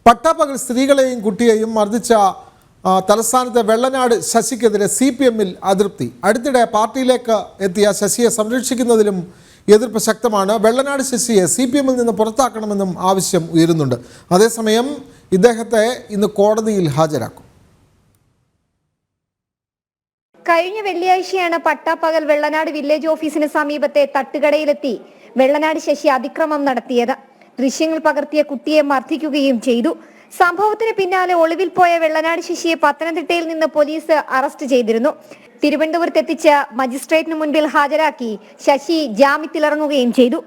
പട്ടാപ്പകൽ സ്ത്രീകളെയും കുട്ടിയെയും മർദ്ദിച്ച തലസ്ഥാനത്തെ വെള്ളനാട് ശശിക്കെതിരെ CPM-ൽ അതൃപ്തി. അടുത്തിടെ പാർട്ടിയിലേക്ക് എത്തിയ ശശിയെ സംരക്ഷിക്കുന്നതിലും എതിർപ്പ് ശക്തമാണ്. വെള്ളനാട് ശശിയെ CPM-ൽ നിന്ന് പുറത്താക്കണമെന്നും ആവശ്യം ഉയരുന്നുണ്ട്. അതേസമയം ഇദ്ദേഹത്തെ ഇന്ന് കോടതിയിൽ ഹാജരാക്കും. കഴിഞ്ഞ വെള്ളിയാഴ്ചയാണ് പട്ടാപ്പകൽ വെള്ളനാട് വില്ലേജ് ഓഫീസിന് സമീപത്തെ തട്ടുകടയിലെത്തി വെള്ളനാട് ശശി അതിക്രമം നടത്തിയത്. ദൃശ്യങ്ങൾ പകർത്തിയ കുട്ടിയെ മർദ്ദിക്കുകയും ചെയ്തു. സംഭവത്തിന് പിന്നാലെ ഒളിവിൽ പോയ വെള്ളനാട് ശശിയെ പത്തനംതിട്ടയിൽ നിന്ന് പോലീസ് അറസ്റ്റ് ചെയ്തിരുന്നു. തിരുവനന്തപുരത്ത് എത്തിച്ച് മജിസ്ട്രേറ്റിന് മുൻപിൽ ഹാജരാക്കി ശശി ജാമ്യത്തിലിറങ്ങുകയും ചെയ്തു.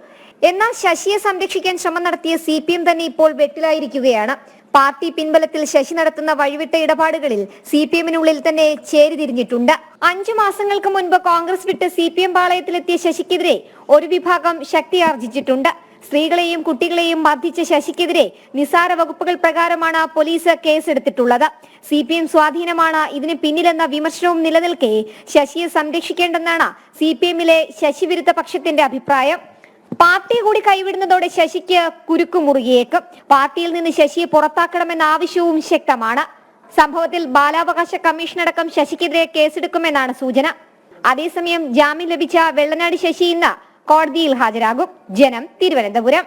എന്നാൽ ശശിയെ സംരക്ഷിക്കാൻ ശ്രമം നടത്തിയ CPM തന്നെ ഇപ്പോൾ വെട്ടിലായിരിക്കുകയാണ്. പാർട്ടി പിൻബലത്തിൽ ശശി നടത്തുന്ന വഴിവിട്ട ഇടപാടുകളിൽ CPM-നുള്ളിൽ തന്നെ ചേരിതിരിഞ്ഞിട്ടുണ്ട്. 5 മാസങ്ങൾക്ക് മുൻപ് കോൺഗ്രസ് വിട്ട് CPM പാളയത്തിലെത്തിയ ശശിക്കെതിരെ ഒരു വിഭാഗം ശക്തിയാർജിച്ചിട്ടുണ്ട്. സ്ത്രീകളെയും കുട്ടികളെയും മർദ്ദിച്ച ശശിക്കെതിരെ നിസാര വകുപ്പുകൾ പ്രകാരമാണ് പോലീസ് കേസെടുത്തിട്ടുള്ളത്. CPM സ്വാധീനമാണ് ഇതിന് പിന്നിലെന്ന വിമർശനവും നിലനിൽക്കെ ശശിയെ സംരക്ഷിക്കേണ്ടെന്നാണ് CPM-ലെ ശശി വിരുദ്ധ പക്ഷത്തിന്റെ അഭിപ്രായം. പാർട്ടി കൂടി കൈവിടുന്നതോടെ ശശിക്ക് കുരുക്കുമുറുകിയേക്കും. പാർട്ടിയിൽ നിന്ന് ശശിയെ പുറത്താക്കണമെന്ന ആവശ്യവും ശക്തമാണ്. സംഭവത്തിൽ ബാലാവകാശ കമ്മീഷനടക്കം ശശിക്കെതിരെ കേസെടുക്കുമെന്നാണ് സൂചന. അതേസമയം ജാമ്യം ലഭിച്ച വെള്ളനാട് ശശി ഇന്ന് കോടതിയിൽ ഹാജരാകും. ജനം, തിരുവനന്തപുരം.